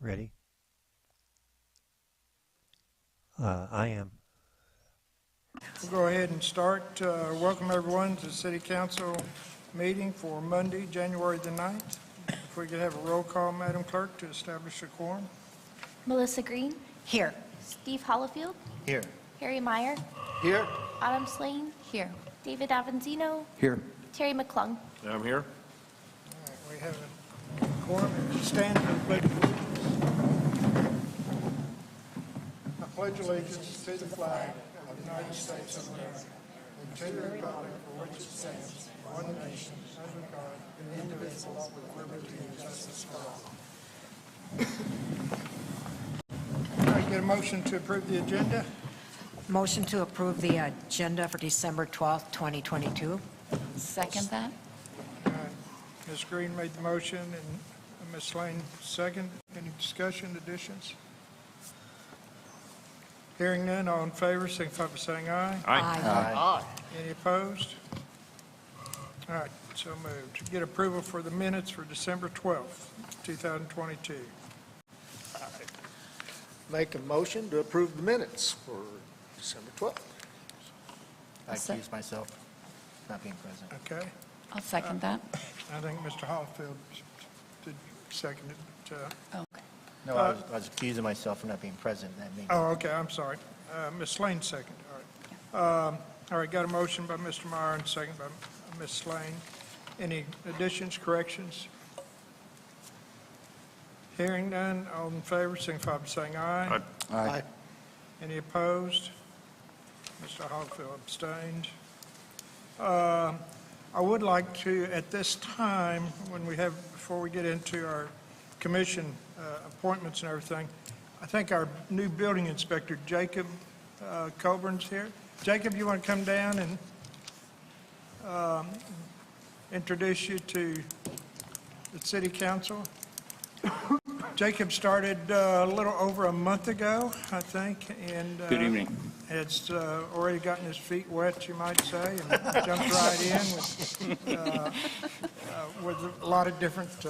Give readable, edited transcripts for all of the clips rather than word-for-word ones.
Ready? I am. We'll go ahead and start. Welcome everyone to the City Council meeting for Monday, January the 9th. If we could have a roll call, Madam Clerk, to establish a quorum. Melissa Green. Here. Steve Hollifield. Here. Harry Meyer. Here. Autumn Slane. Here. David Avanzino. Here. Terry McClung. I'm here. All right, we have a quorum. Stand for the pledge of allegiance. I pledge allegiance to the flag of the United States of America and to the republic for which it stands, one nation, under God, indivisible, with liberty and justice for all. All right, get a motion to approve the agenda. Motion to approve the agenda for December 12th, 2022. Second that. All right, Ms. Green made the motion and Ms. Slane second. Any discussion, additions? Hearing none, all in favor, signify by saying aye. Aye. Any opposed? All right, so moved. Get approval for the minutes for December 12th, 2022. Make a motion to approve the minutes for December 12th. I Excuse myself, not being present. Okay, I'll second that. I think Mr. Hallfield did second it. Okay. No, I was accusing myself for not being present in that meeting. Oh, okay, I'm sorry. Ms. Slane second, all right. All right, got a motion by Mr. Meyer and second by Ms. Slane. Any additions, corrections? Hearing none, all in favor, signify by saying aye. Aye. Any opposed? Mr. Hogfield abstained. I would like to, at this time, before we get into our commission appointments and everything, I think our new building inspector, Jacob Colburn's here. Jacob, you want to come down and introduce you to the city council? Jacob started a little over a month ago, I think, and Good evening. has already gotten his feet wet, you might say, and jumped right in with a lot of different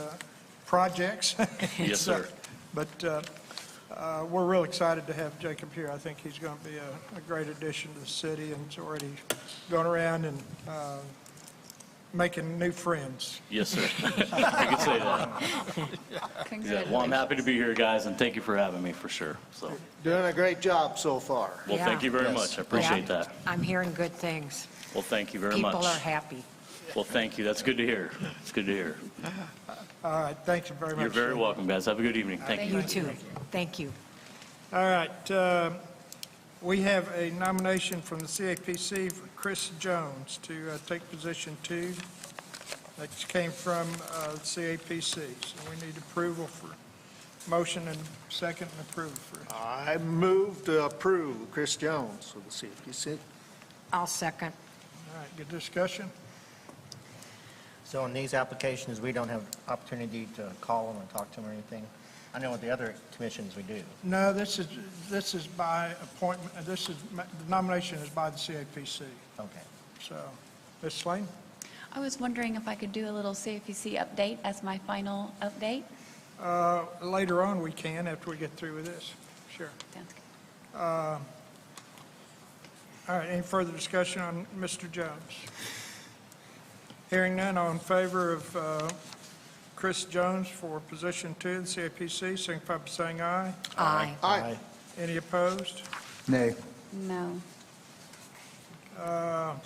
projects. Yes, sir. But we're real excited to have Jacob here. I think he's going to be a great addition to the city, and he's already going around and making new friends. Yes, sir. I could say that. Yeah, well, I'm happy to be here, guys, and thank you for having me, for sure. So, Doing a great job so far. well, Yeah. thank you very Yes. much. I appreciate Yeah, that. I'm hearing good things. Well, thank you very much. People are happy. Well, thank you. That's good to hear. It's good to hear. All right, thank you very much. You're very welcome, guys. Have a good evening. Thank you. You too. Thank you. All right, we have a nomination from the CAPC for Chris Jones to take position 2. That came from CAPC, so we need approval for motion and second and approval for. I move to approve Chris Jones of the CPC. I'll second. All right, good discussion. So in these applications, we don't have opportunity to call them and talk to them or anything? I know with the other commissions we do. No, this is by appointment. The nomination is by the CAPC. Okay. So, Ms. Slane? I was wondering if I could do a little CFPC update as my final update. Later on we can, after we get through with this. Sure. Sounds good. All right, any further discussion on Mr. Jones? Hearing none, all in favor of Chris Jones for position 2 in the CAPC, signify by saying aye. Aye. Aye. Any opposed? Nay. No. I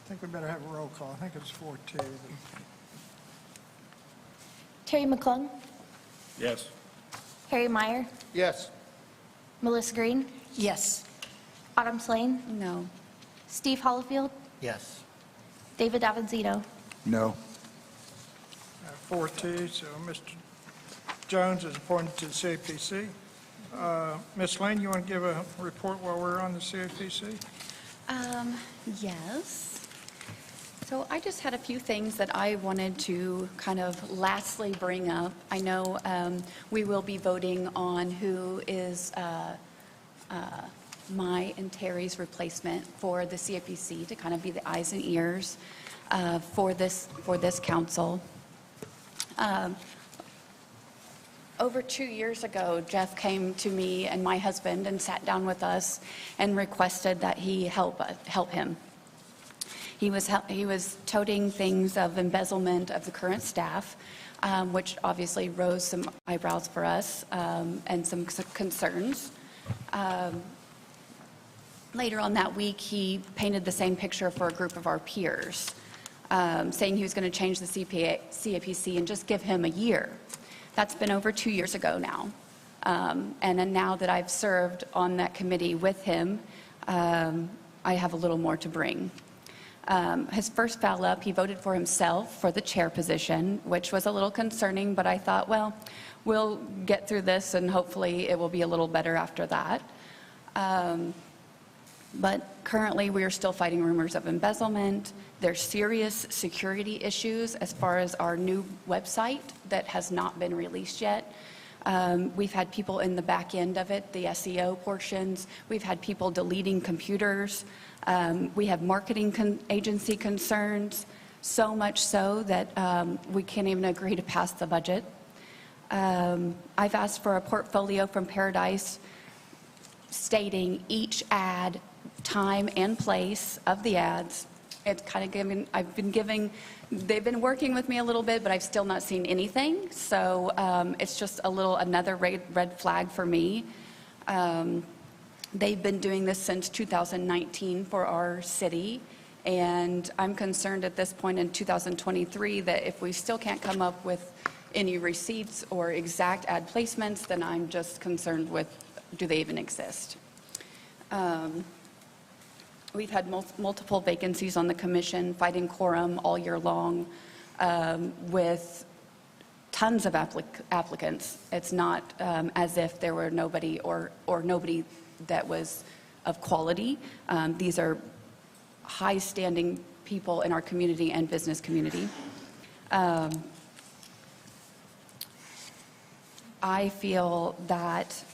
think we better have a roll call. I think it's 4-2. Terry McClung. Yes. Harry Meyer. Yes. Melissa Green. Yes. Autumn Slane. No. Steve Hollifield. Yes. David Avanzino. No. 4-2, so Mr. Jones is appointed to the CAPC. Ms. Lane, you want to give a report while we're on the CAPC? Yes. So I just had a few things that I wanted to kind of lastly bring up. I know we will be voting on who is my and Terry's replacement for the CAPC to kind of be the eyes and ears for this council. Over 2 years ago, Jeff came to me and my husband and sat down with us and requested that he help him. He was toting things of embezzlement of the current staff, which obviously rose some eyebrows for us and some concerns. Later on that week, he painted the same picture for a group of our peers, saying he was going to change the CAPC and just give him a year. That's been over 2 years ago now. And then now that I've served on that committee with him, I have a little more to bring. His first foul up, he voted for himself for the chair position, which was a little concerning, but I thought, well, we'll get through this and hopefully it will be a little better after that. But currently we are still fighting rumors of embezzlement. There's serious security issues as far as our new website that has not been released yet. We've had people in the back end of it, the SEO portions. We've had people deleting computers. We have marketing agency concerns, so much so that we can't even agree to pass the budget. I've asked for a portfolio from Paradise stating each ad, time and place of the ads. It's kind of they've been working with me a little bit, but I've still not seen anything. So it's just another red flag for me. They've been doing this since 2019 for our city, and I'm concerned at this point in 2023 that if we still can't come up with any receipts or exact ad placements, then I'm just concerned with, do they even exist? We've had multiple vacancies on the commission, fighting quorum all year long, with tons of applicants. It's not as if there were nobody or nobody that was of quality. These are high-standing people in our community and business community. I feel that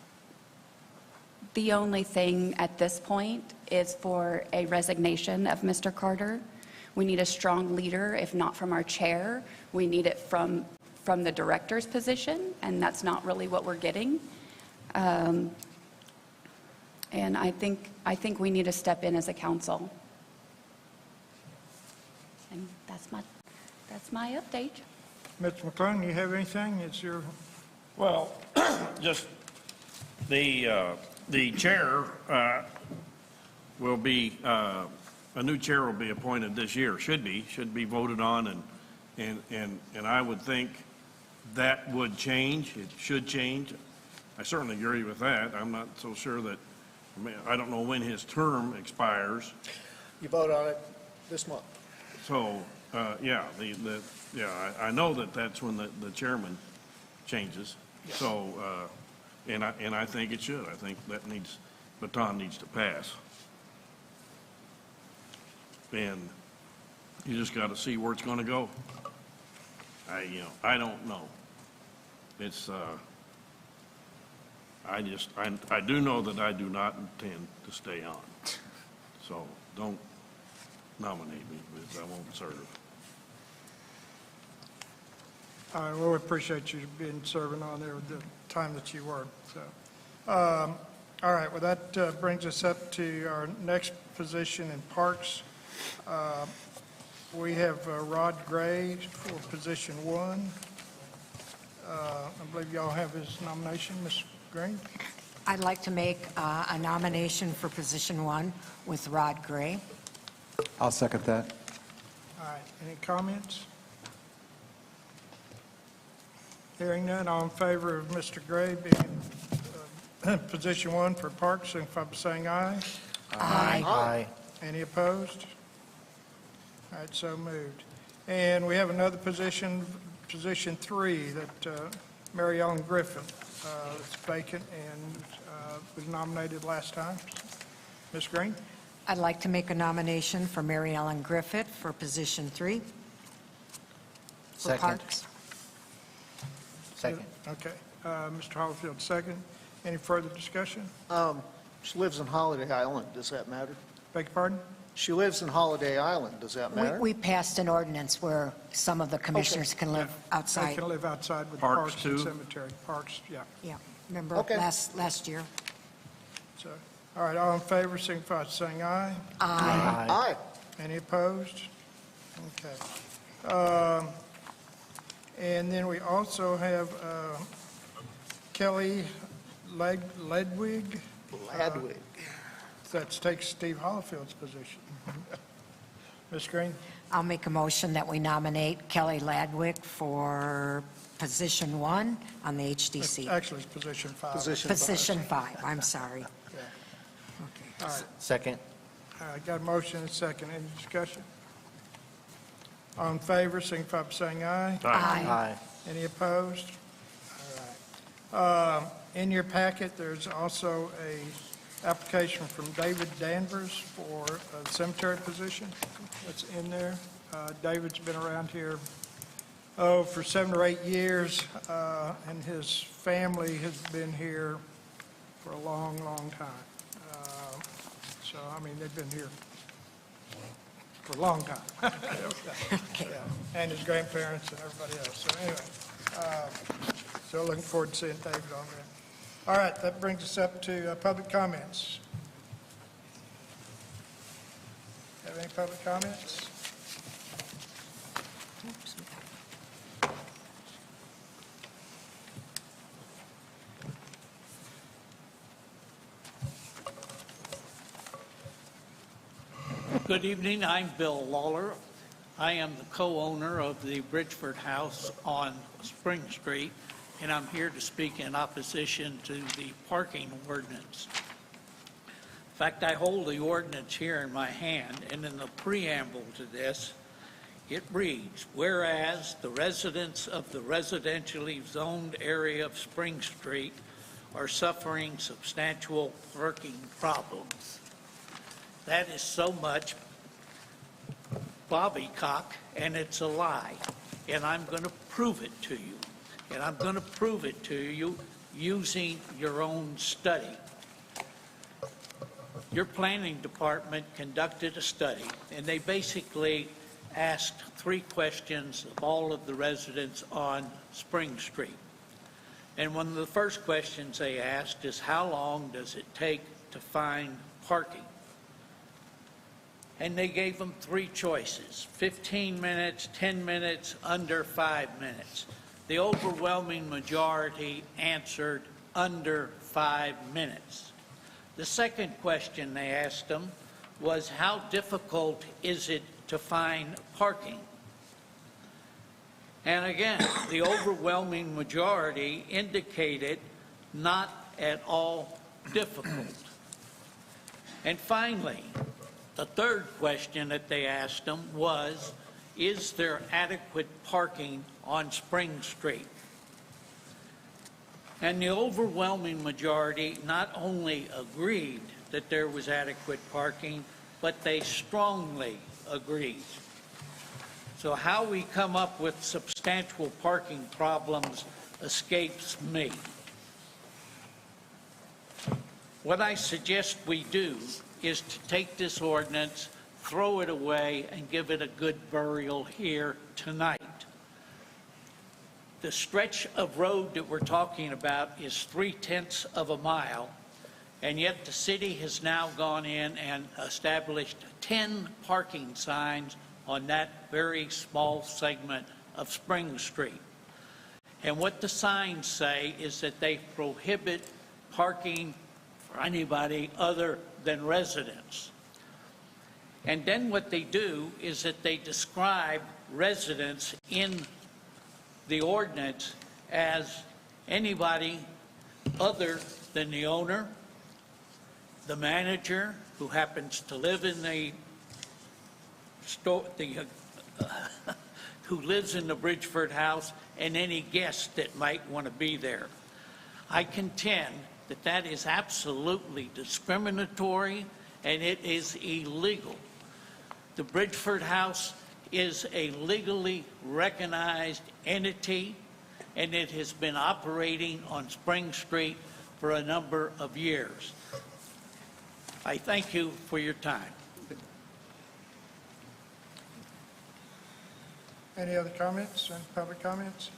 the only thing at this point is for a resignation of Mr. Carter. We need a strong leader, if not from our chair. We need it from the director's position, and that's not really what we're getting. And I think we need to step in as a council. And that's my update. Mr. McClung, you have anything? It's your, Well, just the chair will be, a new chair will be appointed this year, should be voted on, and I would think that would change. It should change. I certainly agree with that. I'm not so sure that, I don't know when his term expires. You vote on it this month. So, yeah, I know that that's when the chairman changes. So, and I think it should. I think that baton needs to pass. And you just got to see where it's going to go. I don't know. It's, I do know that I do not intend to stay on. So don't nominate me because I won't serve. all right, well, we appreciate you being serving on there the time that you were. So, all right, well, that brings us up to our next position in Parks. We have Rod Gray for position 1. I believe y'all have his nomination, Ms. Green. I'd like to make a nomination for position 1 with Rod Gray. I'll second that. All right, any comments? Hearing none, all in favor of Mr. Gray being position 1 for Parks, signify by saying aye. Aye. Aye. Any opposed? All right, so moved. And we have another position, position 3, that Mary Ellen Griffin is vacant and was nominated last time. Ms. Green? I'd like to make a nomination for Mary Ellen Griffith for position 3 for Second. Parks. Second. Okay. Mr. Hollifield, second. Any further discussion? She lives in Holiday Island. Does that matter? Beg your pardon? She lives in Holiday Island. Does that matter? We passed an ordinance where some of the commissioners can live They outside. can live outside with Parks, parks and too? cemetery. Parks, yeah. Yeah, remember Okay. last year? So, all right, all in favor, signify by saying aye. Aye. Aye. Any opposed? Okay. And then we also have Kelly Ledwig. Ladwig. That takes Steve Hollifield's position. Ms. Green? I'll make a motion that we nominate Kelly Ladwick for position 1 on the HDC. Actually, it's position 5. Position 5, I'm sorry. All right, Second. all right, got a motion and a second. Any discussion? All in favor, signify by saying aye. Aye. Any opposed? All right. In your packet, there's also a application from David Danvers for a cemetery position that's in there. David's been around here, for 7 or 8 years, and his family has been here for a long, long time. So, I mean, they've been here for a long time. Okay. Yeah, and his grandparents and everybody else. So anyway, so looking forward to seeing David on there. All right, that brings us up to public comments. Have any public comments? Good evening, I'm Bill Lawler. I am the co-owner of the Bridgeford House on Spring Street, and I'm here to speak in opposition to the parking ordinance. In fact, I hold the ordinance here in my hand, and in the preamble to this, it reads, whereas the residents of the residentially zoned area of Spring Street are suffering substantial parking problems. That is so much bobbycock, and it's a lie. And I'm going to prove it to you. And I'm going to prove it to you using your own study. Your planning department conducted a study, and they basically asked 3 questions of all of the residents on Spring Street. And one of the first questions they asked is, how long does it take to find parking? And they gave them 3 choices, 15 minutes, 10 minutes, under 5 minutes. The overwhelming majority answered under 5 minutes. The second question they asked them was, how difficult is it to find parking? And again, the overwhelming majority indicated not at all difficult. And finally, the third question that they asked them was, is there adequate parking on Spring Street? And the overwhelming majority not only agreed that there was adequate parking, but they strongly agreed. So how we come up with substantial parking problems escapes me. What I suggest we do is to take this ordinance, throw it away, and give it a good burial here tonight. The stretch of road that we're talking about is 3/10 of a mile, and yet the city has now gone in and established 10 parking signs on that very small segment of Spring Street. And what the signs say is that they prohibit parking for anybody other than residents. And then what they do is that they describe residents in the ordinance as anybody other than the owner, the manager who happens to live in the store, who lives in the Bridgeford House, and any guest that might want to be there. I contend that that is absolutely discriminatory, and it is illegal. The Bridgeford House is a legally recognized entity, and it has been operating on Spring Street for a number of years. I thank you for your time. Any other comments, and public comments?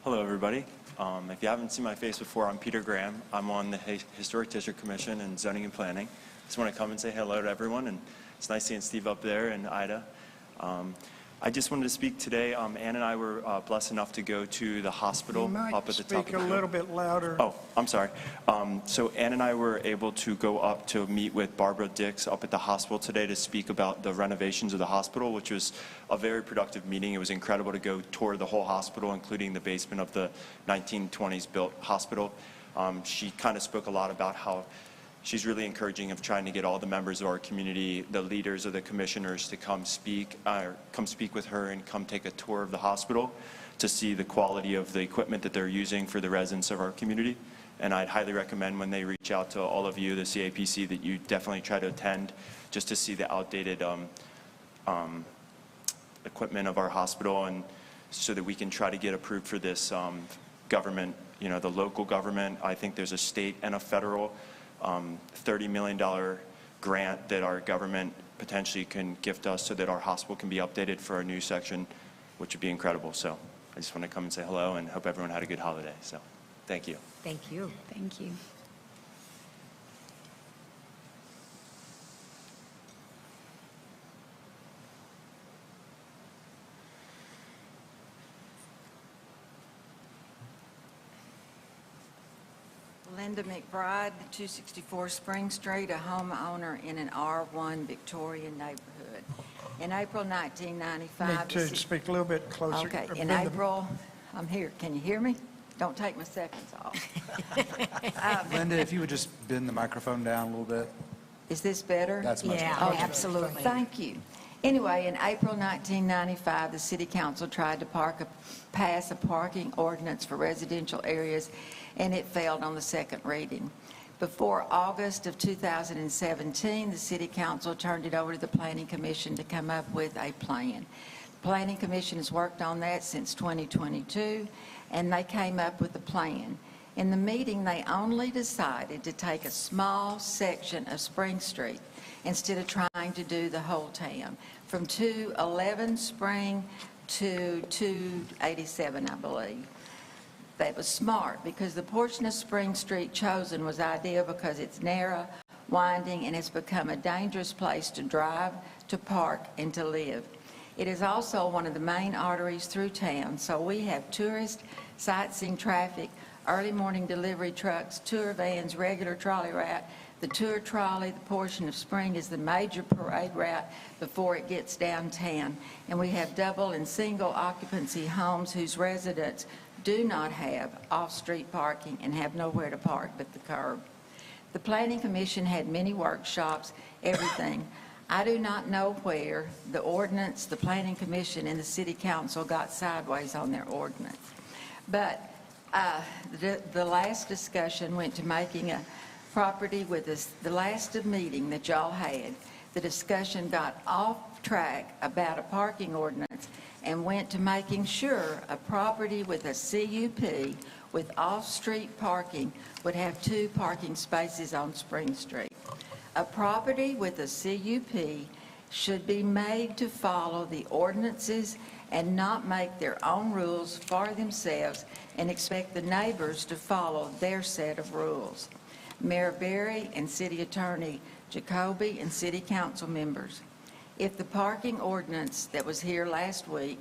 Hello, everybody. If you haven't seen my face before, I'm Peter Graham. I'm on the Historic District Commission and Zoning and Planning. Just want to come and say hello to everyone, and it's nice seeing Steve up there and Ida. I just wanted to speak today. Ann and I were blessed enough to go to the hospital You might up at the top of speak the a hill. little bit louder. Oh, I'm sorry. So Ann and I were able to go up to meet with Barbara Dix up at the hospital today to speak about the renovations of the hospital, which was a very productive meeting. It was incredible to go tour the whole hospital, including the basement of the 1920s built hospital. She kind of spoke a lot about how she's really encouraging of trying to get all the members of our community, the leaders of the commissioners, to come speak with her and come take a tour of the hospital to see the quality of the equipment that they're using for the residents of our community. And I'd highly recommend when they reach out to all of you, the CAPC, that you definitely try to attend just to see the outdated equipment of our hospital, and so that we can try to get approved for this government, the local government. I think there's a state and a federal $30 million grant that our government potentially can gift us so that our hospital can be updated for a new section, which would be incredible. So I just want to come and say hello and hope everyone had a good holiday. So thank you. Thank you. Thank you. Linda McBride, 264 Spring Street, a homeowner in an R1 Victorian neighborhood. In April 1995... Need to speak a little bit closer. Okay, in Bend the- April, I'm here. Can you hear me? Don't take my seconds off. Linda, if you would just bend the microphone down a little bit. Is this better? That's much Yeah, better. absolutely. Thank you. Anyway, in April 1995, the City Council tried to pass a parking ordinance for residential areas, and it failed on the second reading. Before August of 2017, the City Council turned it over to the Planning Commission to come up with a plan. The Planning Commission has worked on that since 2022, and they came up with a plan. In the meeting, they only decided to take a small section of Spring Street instead of trying to do the whole town, from 211 Spring to 287, I believe. That was smart, because the portion of Spring Street chosen was ideal because it's narrow, winding, and it's become a dangerous place to drive, to park, and to live. It is also one of the main arteries through town, so we have tourist, sightseeing traffic, early morning delivery trucks, tour vans, regular trolley route. The tour trolley, the portion of Spring, is the major parade route before it gets downtown. And we have double and single occupancy homes whose residents do not have off-street parking and have nowhere to park but the curb. The Planning Commission had many workshops, everything. I do not know where the ordinance, the Planning Commission, and the City Council got sideways on their ordinance. But the last discussion went to making a property with the last meeting that y'all had. The discussion got off track about a parking ordinance and went to making sure a property with a CUP with off-street parking would have 2 parking spaces on Spring Street. A property with a CUP should be made to follow the ordinances and not make their own rules for themselves and expect the neighbors to follow their set of rules. Mayor Berry and City Attorney Jacoby and City Council members, if the parking ordinance that was here last week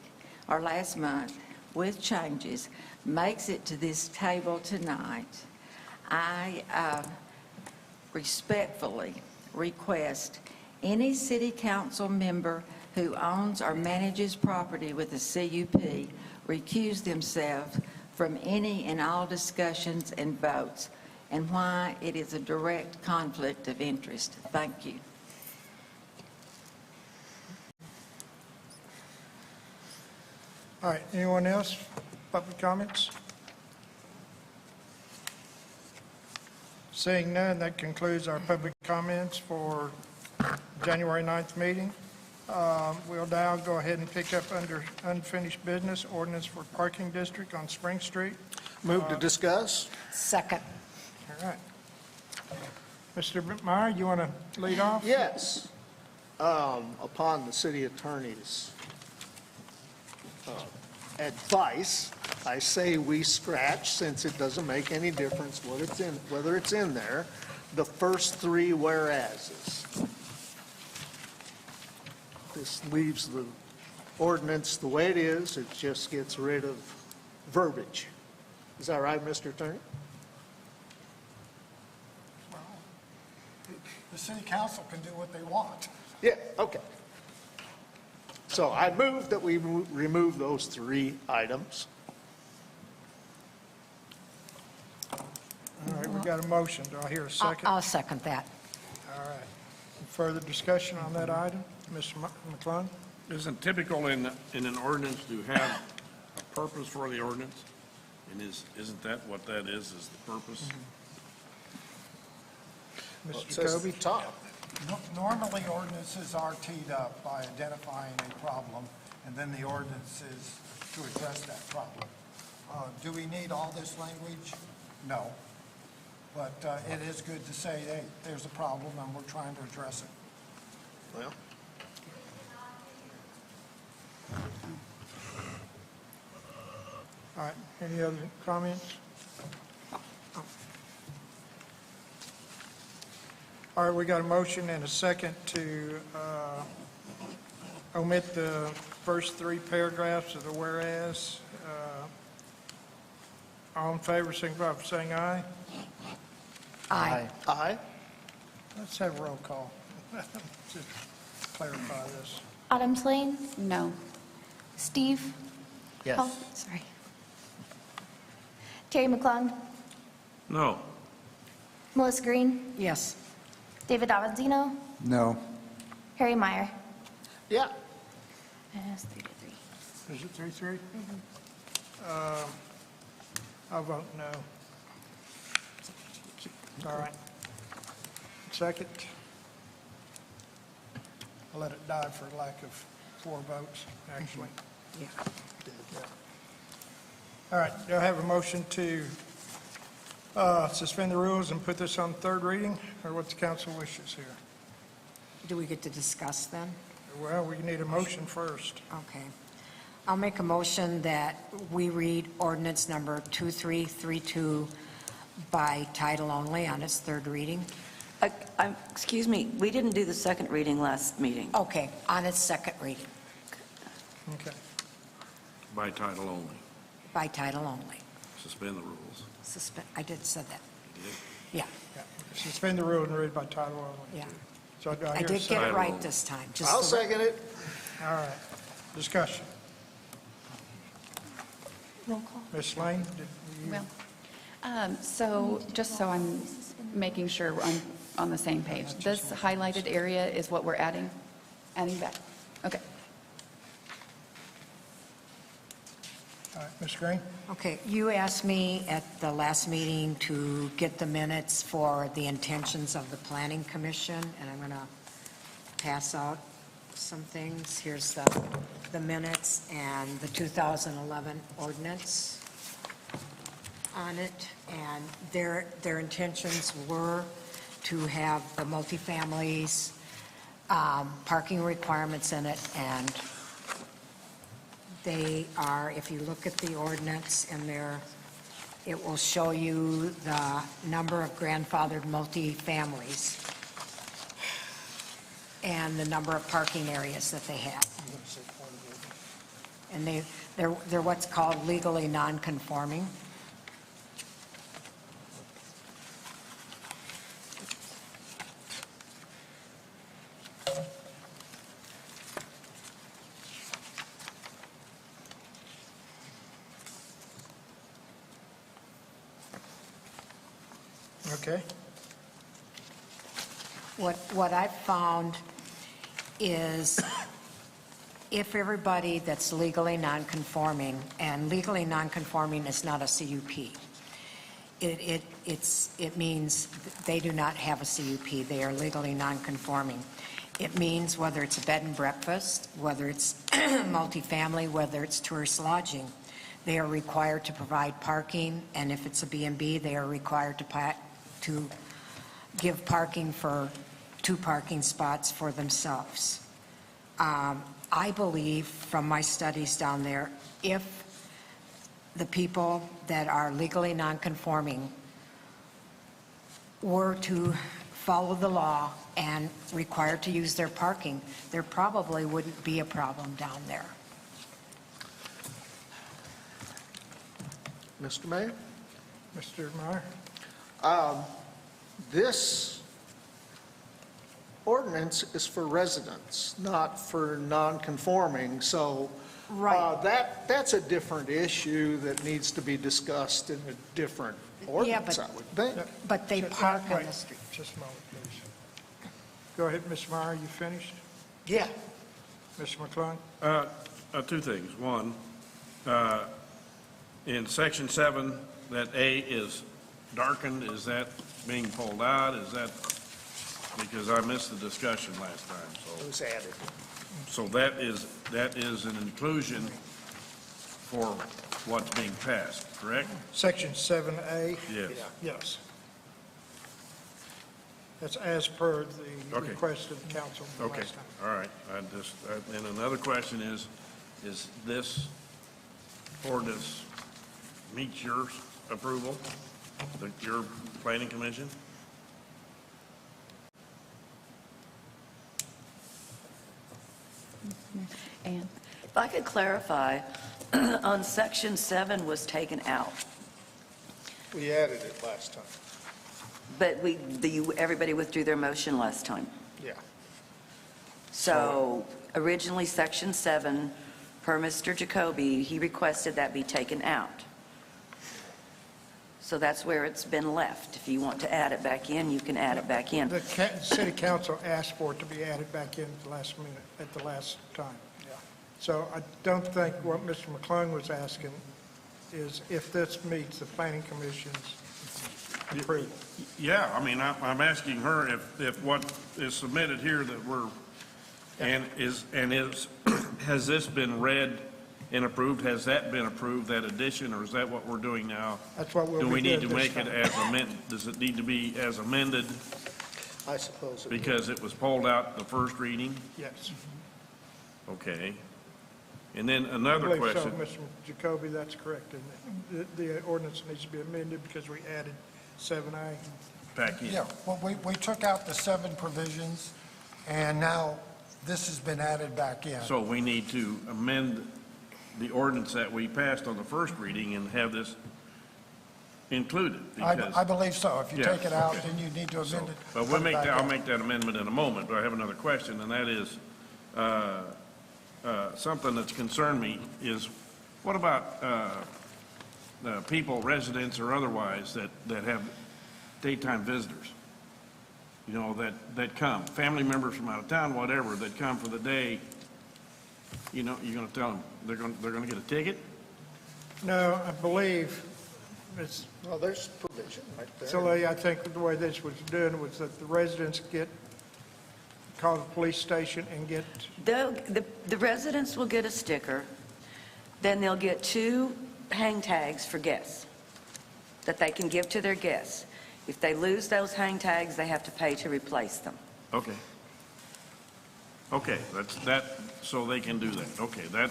or last month with changes makes it to this table tonight, I respectfully request any City Council member who owns or manages property with a CUP recuse themselves from any and all discussions and votes, and why it is a direct conflict of interest. Thank you. All right, anyone else? Public comments? Seeing none, that concludes our public comments for January 9th meeting. We'll now go ahead and pick up under unfinished business, ordinance for parking district on Spring Street. Move to discuss. Second. All right. Mr. Meyer, you want to lead off? Yes. Upon the city attorney's advice, I say we scratch, since it doesn't make any difference whether it's in there, the first three whereases. This leaves the ordinance the way it is. It just gets rid of verbiage. Is that right, Mr. Attorney? Well, the city council can do what they want. Yeah, okay. So I move that we remove those three items. All right, we got a motion. Do I hear a second? I'll second that. All right. Further discussion on that item? Mr. McClung? Isn't typical in an ordinance to have a purpose for the ordinance? And isn't that what that is the purpose? Well, it Mr. says Jacoby? top. Normally, ordinances are teed up by identifying a problem, and then the ordinance is to address that problem. Do we need all this language? No. But it is good to say, hey, there's a problem, and we're trying to address it. Well, All right, any other comments? All right, we got a motion and a second to omit the first three paragraphs of the whereas. All in favor, signify by saying aye. Aye. aye. Let's have a roll call. Just clarify this. Autumn Slane, No. Steve. Yes. Sorry. Terry McClung, No. Melissa Green, Yes. David Avanzino, No. Harry Meyer. Yeah. And it's 3-3. Is it 3-3? I'll vote no. All right. Second. I'll let it die for lack of 4 votes, actually. Yeah. All right, do I have a motion to suspend the rules and put this on third reading, or what the council wishes here? Do we get to discuss then? Well, we need a motion first. Okay. I'll make a motion that we read ordinance number 2332 by title only on its third reading. Excuse me, we didn't do the second reading last meeting. Okay, on its second reading, Okay. By title only. by title only. Suspend the rules. I did say that. You did? Yeah, Yeah. Suspend the rule and read by title only. yeah. So do I I hear a did get second? it right this time. just I'll the- second it. All right, discussion. Roll call. Ms. Lane, did you? Well, so just so I'm making sure I'm on the same page, this highlighted area is what we're adding back? Okay. All right, Ms. Green? Okay, you asked me at the last meeting to get the minutes for the intentions of the Planning Commission, and I'm going to pass out some things. Here's the minutes and the 2011 ordinance on it, and their intentions were to have the multifamilies, parking requirements in it, and they are, if you look at the ordinance in there, it will show you the number of grandfathered multifamilies and the number of parking areas that they have. And they're what's called legally non-conforming. Okay. What I've found is if everybody that's legally non-conforming, and legally non-conforming is not a CUP, it means they do not have a CUP, they are legally non-conforming. It means whether it's a bed and breakfast, whether it's multifamily, whether it's tourist lodging, they are required to provide parking, and if it's a B&B, they are required to give parking for 2 parking spots for themselves. I believe from my studies down there, if the people that are legally non-conforming were to follow the law and required to use their parking, there probably wouldn't be a problem down there. Mr. Mayor? Mr. Meyer? This ordinance is for residents, not for non-conforming, so that's a different issue that needs to be discussed in a different ordinance, I would think. But they park on the street. Just a moment, please. Go ahead, Mr. Meyer, you finished? Yeah. Mr. McClung? 2 things. One, in section 7, that A is darkened, is that being pulled out? Is that, because I missed the discussion last time, It so. was added. So that is an inclusion for what's being passed, correct? Section 7A? Yes. Yes. That's as per the Okay. request of the council Okay, last time. all right. And another question is this ordinance meet your approval, your planning commission? And if I could clarify, on section 7 was taken out, We added it last time. but everybody withdrew their motion last time. Yeah. So originally, section 7, per Mr. Jacoby, he requested that be taken out. So that's where it's been left. If you want to add it back in, you can add it back in. The city council asked for it to be added back in at the last minute, at the last time. So I don't think what Mr. McClung was asking is if this meets the planning commission's approval. Yeah, I mean, I'm asking her if what is submitted here that has this been read and approved? Has that been approved, that addition, or is that what we're doing now? That's what we'll Do we be need doing to this make it time. as amended? Does it need to be as amended I suppose it because it was pulled out the first reading? Yes. Okay. And then I another believe so, question. Mr. Jacoby, that's correct, isn't it? The ordinance needs to be amended because we added 7A. Back in. Yeah, well, we took out the 7 provisions, and now this has been added back in. So we need to amend the ordinance that we passed on the first reading and have this included because. I believe so. If you Yeah, take it out, okay. then you need to So, amend it. but put it back I'll in. make that amendment in a moment, but I have another question, and that is, something that's concerned me is, what about people, residents or otherwise, that have daytime visitors? You know, that come, family members from out of town, whatever, that come for the day, you know, you're gonna tell them they're gonna get a ticket? No, I believe it's, Well, there's provision right there. so I think the way this was done was that the residents call the police station and get, The residents will get a sticker, then they'll get 2 hang tags for guests that they can give to their guests. If they lose those hang tags, they have to pay to replace them. Okay. Okay, so they can do that. Okay, that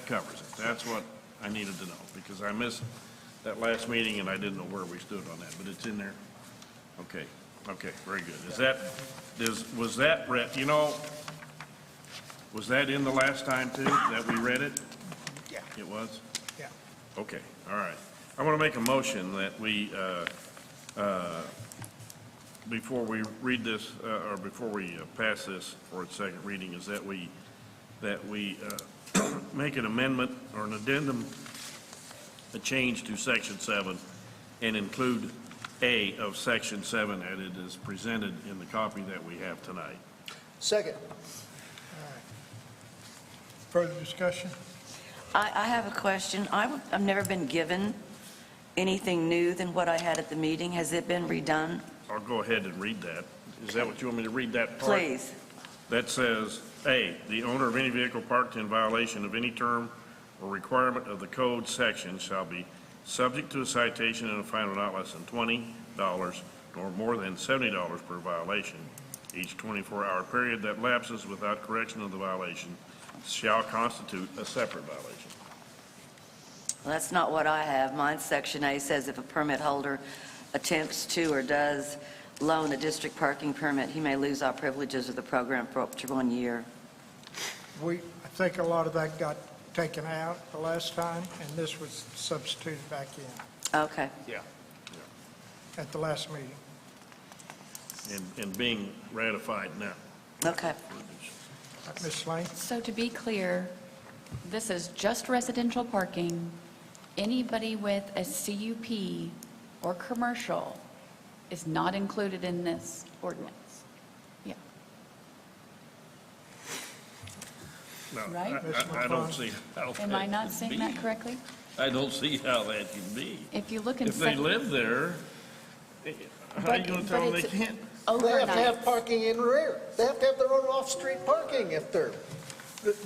covers it. That's what I needed to know, because I missed that last meeting and I didn't know where we stood on that, but it's in there. Okay, very good. Was that read, you know, was that in the last time too, that we read it? Yeah. It was? yeah. Okay, all right. I want to make a motion that we, before we read this, or before we pass this for its second reading, is that we make an amendment or an addendum, a change to section 7, and include A of section 7 as it is presented in the copy that we have tonight. Second. Further discussion? I have a question. I've never been given anything new than what I had at the meeting. Has it been redone? I'll go ahead and read that. Is that what you want me to read that part? Please. That says, A, the owner of any vehicle parked in violation of any term or requirement of the code section shall be subject to a citation and a fine of not less than $20 nor more than $70 per violation. Each 24-hour period that lapses without correction of the violation shall constitute a separate violation. Well, that's not what I have. Mine's Section A says if a permit holder attempts to or does loan a district parking permit, he may lose all privileges of the program for up to 1 year. I think a lot of that got taken out the last time, and this was substituted back in Okay. Yeah. at the last meeting. And being ratified now. Okay. Ms. Lane? So to be clear, this is just residential parking. Anybody with a CUP or commercial is not included in this ordinance. Yeah. No, Right? I don't see how Am that I not can saying be. that correctly? I don't see how that can be. If you look in. If they live there, how are you going to tell them they can't? They have to have Overnight. parking in rear. They have to have their own off-street parking if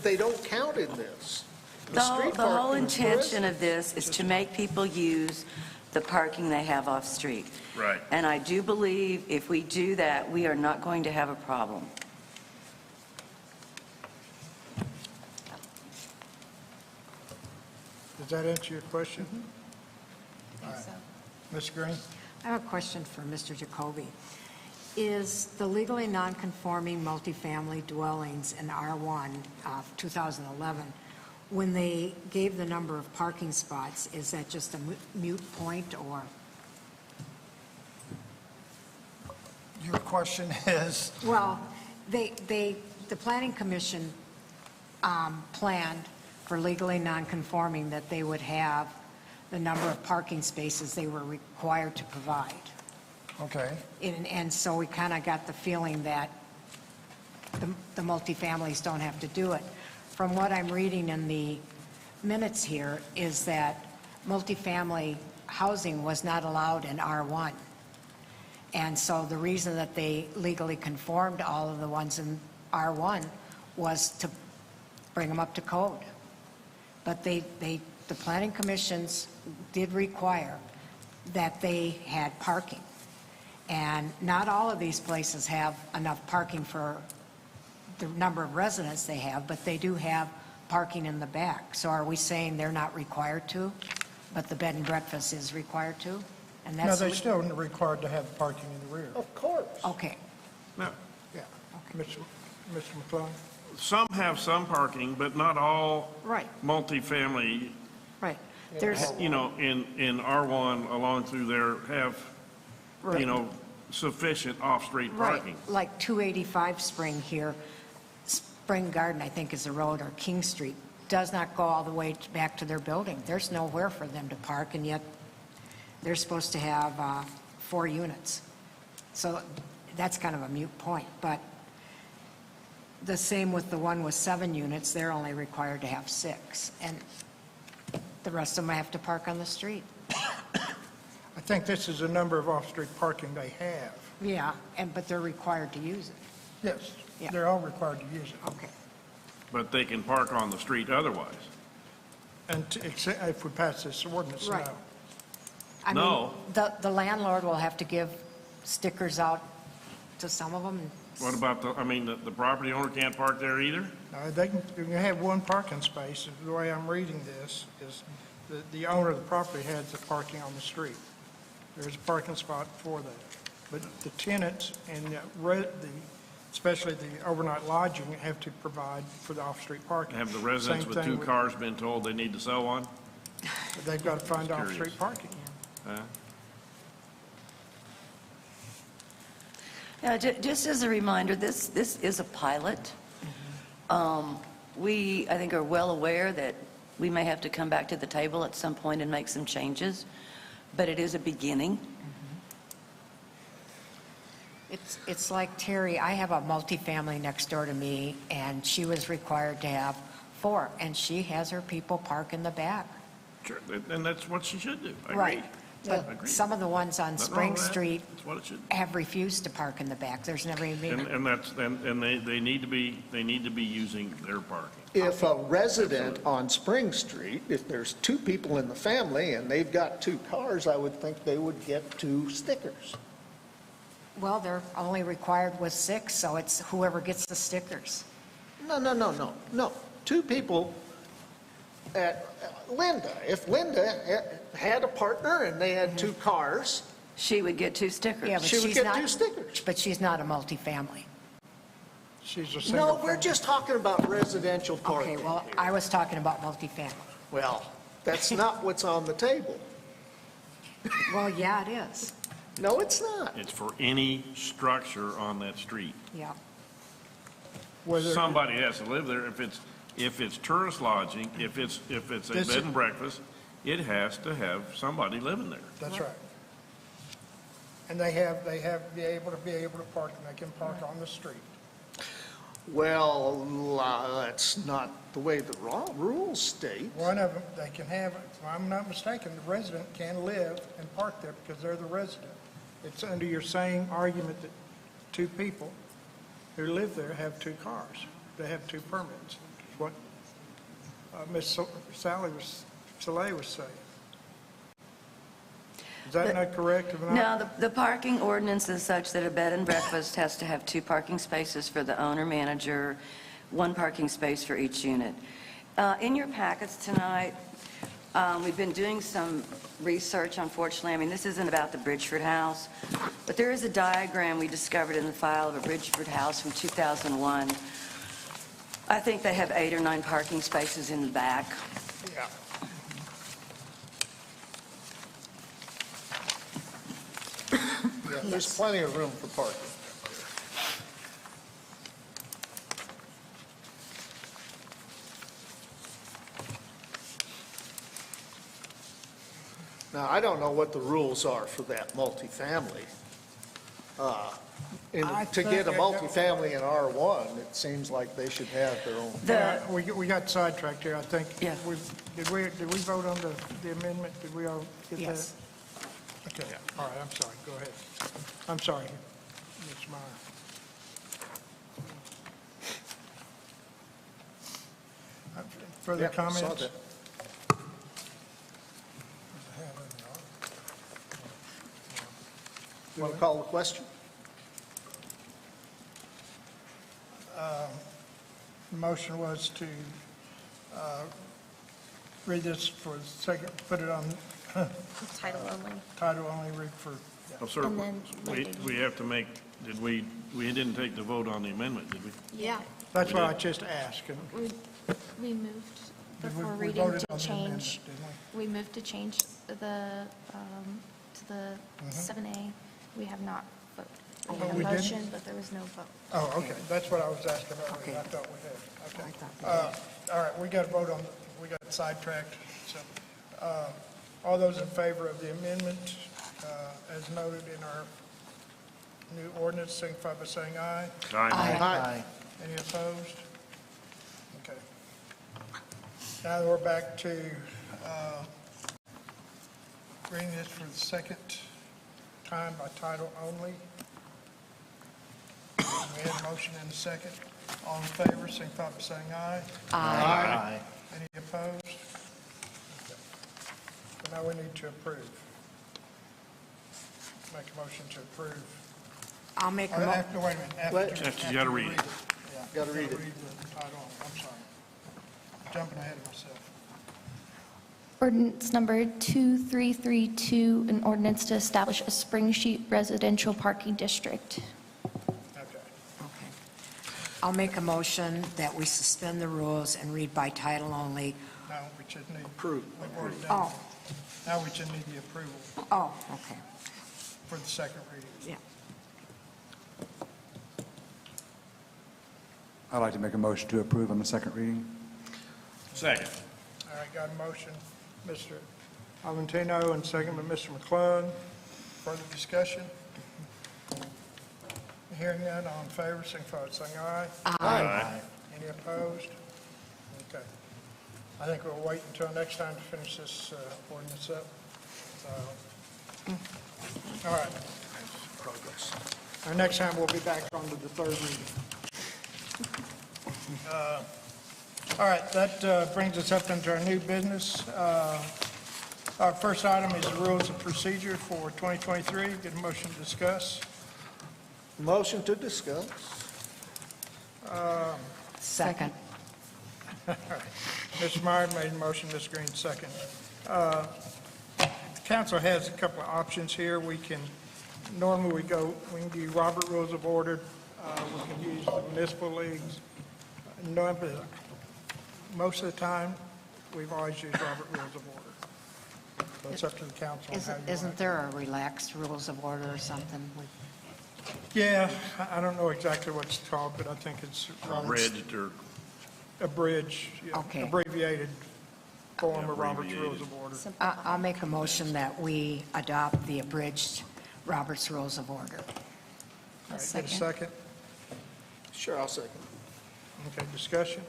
they don't count in this. The street whole parking is for intention of this is to make people use the parking they have off-street. Right. And I do believe if we do that, we are not going to have a problem. Does that answer your question? All right. Ms. Green? I have a question for Mr. Jacoby. Is the legally non-conforming multifamily dwellings in R1 of 2011, when they gave the number of parking spots, is that just a moot point, or? Your question is? Well, the Planning Commission planned for legally non-conforming that they would have the number of parking spaces they were required to provide. Okay. And so we kind of got the feeling that the multifamilies don't have to do it. From what I'm reading in the minutes here is that multifamily housing was not allowed in R1. And so the reason that they legally conformed all of the ones in R1 was to bring them up to code. But the planning commissions did require that they had parking. And not all of these places have enough parking for the number of residents they have, but they do have parking in the back. So are we saying they're not required to, but the bed and breakfast is required to? And No, that's they're still required to have parking in the rear. Of course. Okay. Now, Yeah. Mr. McClung? some have some parking, but not all Right. multifamily, Right. There's, you know, in R1 along through there have, you know, sufficient off-street right, parking. like 285 Spring here, Spring Garden, I think is the road, or King Street, does not go all the way back to their building. There's nowhere for them to park, and yet they're supposed to have 4 units. So that's kind of a moot point, but the same with the one with 7 units, they're only required to have 6, and the rest of them have to park on the street. I think this is the number of off-street parking they have. Yeah, but they're required to use it. Yes, Yeah. they're all required to use it. Okay. But they can park on the street otherwise. And if we pass this ordinance Right. now. I No. mean, the landlord will have to give stickers out to some of them. What about the property owner can't park there either? They can have one parking space. The way I'm reading this is the owner of the property has the parking on the street. There's a parking spot for that. But the tenants and especially the overnight lodging have to provide for the off-street parking. Have the residents Same with thing 2 cars been told they need to sell one? They've got to find Just curious. off-street parking. Huh? Yeah, just as a reminder, this is a pilot. We, I think, are well aware that we may have to come back to the table at some point and make some changes, but it is a beginning. It's like Terry, I have a multifamily next door to me, and she was required to have 4, and she has her people park in the back. Sure, and that's what she should do. I agree. Right. I But agree. some of the ones on Nothing wrong Spring with that. Street That's what it should. have refused to park in the back. There's never even been. And they need to be using their parking. If a resident on Spring Street, if there's 2 people in the family and they've got 2 cars, I would think they would get 2 stickers. Well, they're only required with 6, so it's whoever gets the stickers. No. 2 people at Linda. If Linda had a partner and they had 2 cars, She would get 2 stickers. Yeah, but she would she's get not- 2 stickers. But she's not a multifamily. She's a single. No, we're just talking about residential parking. Okay, well, I was talking about multifamily. Well, that's not what's on the table. Well, yeah, it is. No, it's not. It's for any structure on that street. Yeah. Somebody has to live there. If it's tourist lodging, if it's a This bed is- and breakfast, it has to have somebody living there. That's right. And they have be able to park, and they can park on the street. Well, that's not the way the rules state. One of them, they can have, if I'm not mistaken, the resident can live and park there because they're the resident. It's under your same argument that 2 people who live there have 2 cars. They have 2 permits. What Ms. Soleil was saying. Is that not correct? If not- No, the parking ordinance is such that a bed and breakfast has to have 2 parking spaces for the owner-manager, 1 parking space for each unit. In your packets tonight, we've been doing some research, unfortunately. I mean, this isn't about the Bridgeford House, but there is a diagram we discovered in the file of a Bridgeford House from 2001. I think they have 8 or 9 parking spaces in the back. Yeah. Yeah, there's plenty of room for parking. Now, I don't know what the rules are for that multifamily. To get a multifamily in R1, it seems like they should have their own. We got sidetracked here, I think. Yeah. Did we vote on the amendment? Did we all get that? Yes. Okay, all right, I'm sorry, go ahead. I'm sorry, Ms. Meyer. Further Yeah, saw comments? that. Want to call the question? The motion was to read this for the second, put it on Title only. title only, read for, Oh, sir, And then we have to make, we didn't take the vote on the amendment, did we? Yeah. that's what I just asked. And We moved Did we- before we reading voted to on the amendment, change. didn't We moved to change to the 7A. We have not voted. We Oh, had a we didn't? motion, but there was no vote. Oh, okay, that's what I was asking about. Okay. I thought we had, okay. All right, we got to vote on, we got sidetracked. So, all those in favor of the amendment, as noted in our new ordinance, signify by saying aye. Aye. Any opposed? Okay. Now we're back to reading this for the second time by title only. We had a motion and a second. All in favor, signify by saying aye. Aye. Any opposed? Okay. So now we need to approve. Make a motion to approve. I'll make a Or mo, after, wait a minute. After you gotta read it. Yeah. Gotta read it. the title only. I'm sorry. Jumping ahead of myself. Ordinance number 2332, an ordinance to establish a Spring Sheet residential parking district. Okay. okay. I'll make a motion that we suspend the rules and read by title only. Now we just need. Approved. We've already done Oh, that. Now we just need the approval oh, okay, for the second reading. yeah. I'd like to make a motion to approve on the second reading. Second. All right, got a motion, Mr. Valentino, and second by Mr. McClung. Further discussion? Hearing none, all in favor, signify by saying aye. Aye. Any opposed? Okay. I think we'll wait until next time to finish this ordinance up. So, all right. Progress. Our next time, we'll be back on to the third reading. All right, that brings us up into our new business. Our first item is the rules of procedure for 2023. Get a motion to discuss. Motion to discuss. Second. Mr. Meyer made a motion, Ms. Green second. The council has a couple of options here. Normally we can do Robert Rules of Order. We can use the municipal leagues. No, but most of the time, we've always used Robert Rules of Order. So it's up to the council on how you want Isn't there a relaxed rules of order or something? Yeah, I don't know exactly what it's called, but I think it's Abridged or, abridged, yeah, Okay. abbreviated form of Robert's Rules of Order. I'll make a motion that we adopt the abridged Robert's Rules of Order. All right, get a second? Sure, I'll second. Okay, discussion?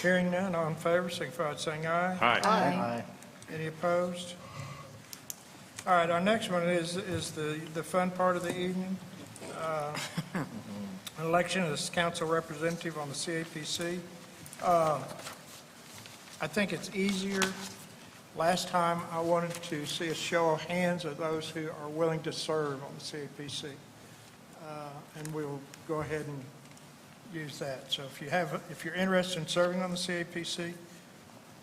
Hearing none, all in favor, signify by saying aye. aye. Any opposed? All right, our next one is the fun part of the evening. Election as council representative on the CAPC. I think it's easier. Last time, I wanted to see a show of hands of those who are willing to serve on the CAPC. And we'll go ahead and use that. So if you're interested in serving on the CAPC,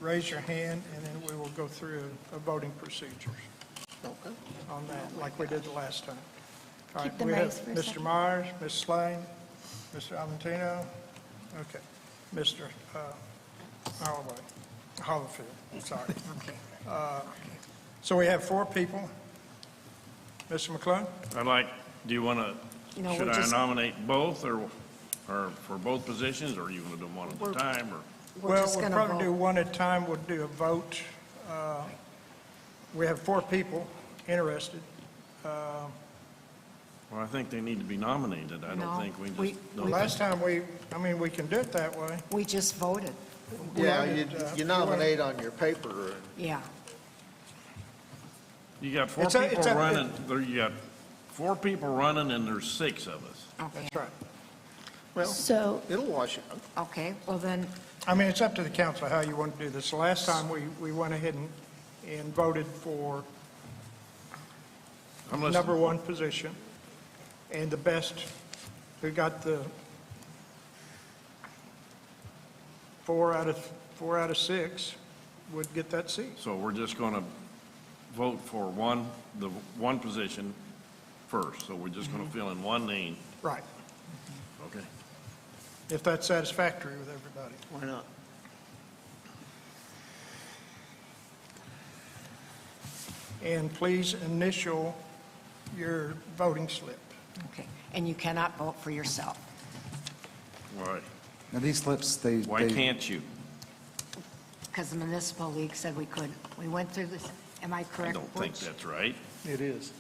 raise your hand, and then we will go through a voting procedure on that, like we did the last time. All Keep right, them we have raised for a Mr. second. Myers, Ms. Slane, Mr. Aventino, okay, Mr. Hollifield, sorry. So we have 4 people. Mr. McClung? Do you want to, No, should we're I just- nominate both or for both positions, or you want to do one at a time, or? Well, just we'll gonna probably vote. do one at a time. We'll do a vote. We have 4 people interested. Well, I think they need to be nominated. I No, don't think we we- just. The last time we can do it that way. We just voted. Yeah, voted, you nominate on your paper. Yeah. You got 4 It's a- people it's a- running, you got 4 people running, and there's 6 of us. Okay. That's right. Well, So, it'll wash it out. Okay, well then, I mean, it's up to the council how you want to do this. The last time, we went ahead and voted for Unless- number 1 position, and the best, who got the 4 out of 6 would get that seat. So we're just going to vote for the one position first, so we're just going to fill in one name. Right, Okay. if that's satisfactory with everybody. Why not? And please initial your voting slip. okay. And you cannot vote for yourself. Why? Now, these slips, Why can't you? Because the municipal league said we could. We went through this, am I I correct? don't think Butch? that's right. It is.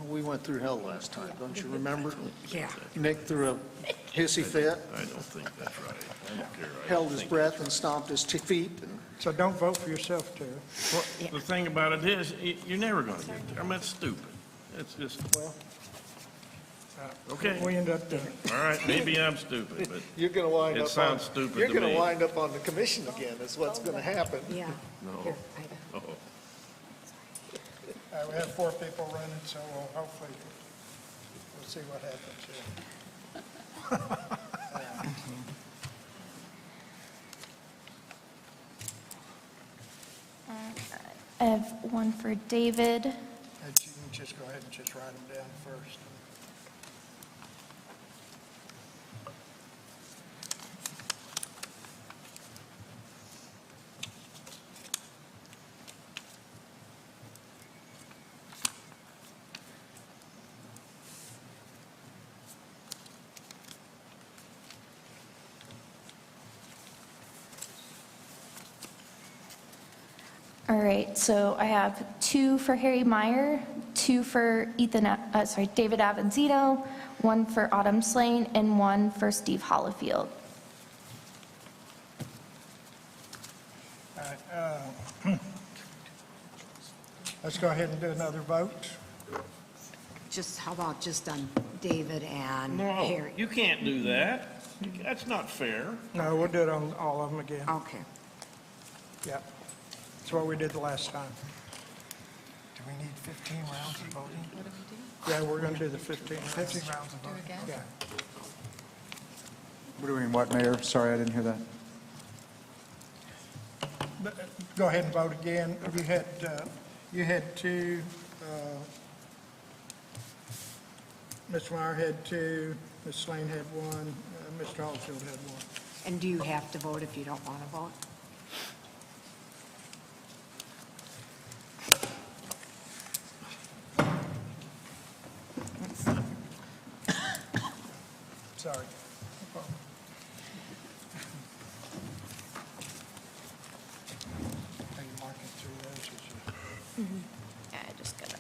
We went through hell last time, don't you remember? Yeah. Nick threw a hissy fit, I don't think that's right. I don't care. I held don't his think breath and stomped his feet. And So don't vote for yourself, Terry. The thing about it is, you're never going to get there. I mean, it's stupid. It's just, okay. We end up doing. All right, maybe I'm stupid, but You're going to wind It up sounds stupid You're to going me. to wind up on the commission again, is what's going to happen. Yeah. no. Here, Oh. We have 4 people running, so hopefully we'll see what happens here. I have one for David. And you can just go ahead and just write them down first. All right, so I have 2 for Harry Meyer, 2 for David Avanzino, 1 for Autumn Slane, and 1 for Steve Hollifield. All right, let's go ahead and do another vote. Just, how about just on David and No, Harry? you can't do that. That's not fair. No, we'll do it on all of them again. Okay. Yep. That's what we did the last time. Do we need 15 rounds of voting? Yeah, we're going to do the 15 rounds. 15 rounds of voting. Yeah. We're doing what, Mayor? Sorry, I didn't hear that. But, go ahead and vote again. You had two, Mr. Meyer had two, Ms. Slane had one, Mr. Holyfield had one. And do you have to vote if you don't want to vote? Sorry. No problem. Are you marking through those? Or you- Yeah, I just gotta.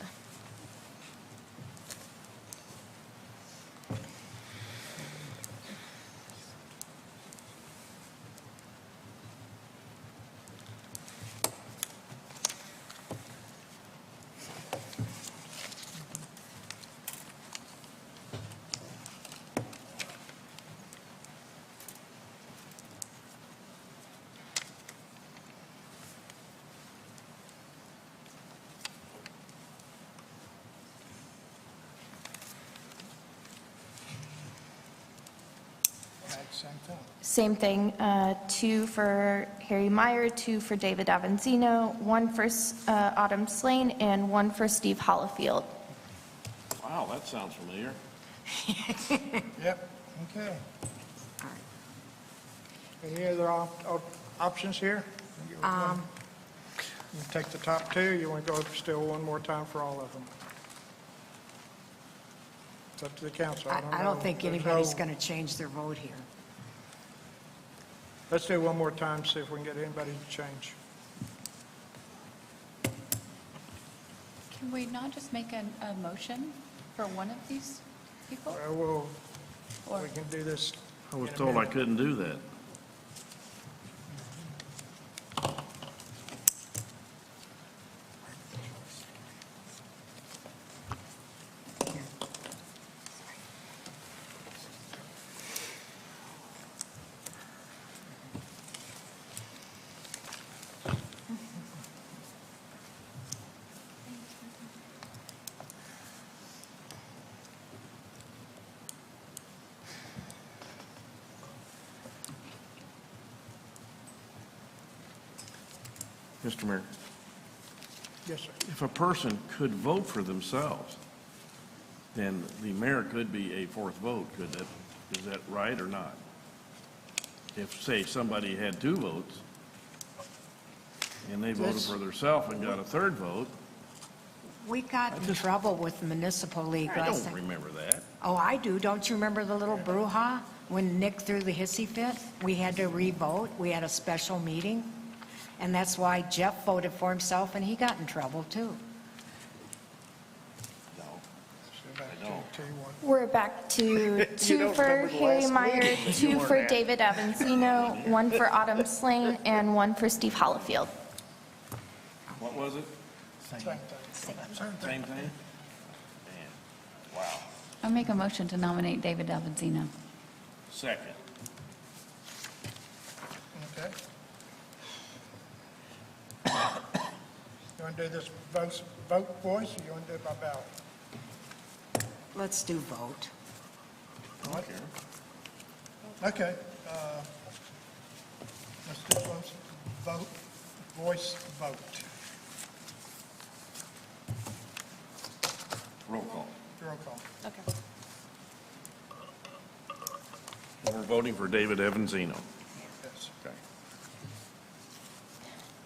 Same thing. Same thing, 2 for Harry Meyer, 2 for David Avanzino, 1 for Autumn Slane, and 1 for Steve Hollifield. Wow, that sounds familiar. Yep, okay. Any other options here? You take the top two, you want to go still one more time for all of them? It's up to the council, I don't know. I don't think There's anybody's no- going to change their vote here. Let's do one more time, see if we can get anybody to change. Can we not just make a motion for one of these people? We can do this. I was in a told I minute. couldn't do that. Mr. Mayor, Yes, sir. if a person could vote for themselves, then the mayor could be a fourth vote, could that, is that right or not? If, say, somebody had 2 votes, and they voted This- for themselves and got a third vote, We got in trouble with municipal league I last don't time. remember that. Oh, I do. Don't you remember the little brouhaha when Nick threw the hissy fit? We had to re-vote. We had a special meeting. And that's why Jeff voted for himself, and he got in trouble, too. So back to one. We're back to 2 for Harry Meyer, 2 for David Avanzino, 1 for Autumn Slane, and 1 for Steve Hollifield. What was it? Same thing. Same thing? Man, wow. I'll make a motion to nominate David Avanzino. Second. Okay. You want to do this vote voice, or you want to do it by ballot? Let's do vote. What? Okay. Let's do one vote, voice vote. Roll call. Roll call. Okay. We're voting for David Evanzino. Yes. Okay.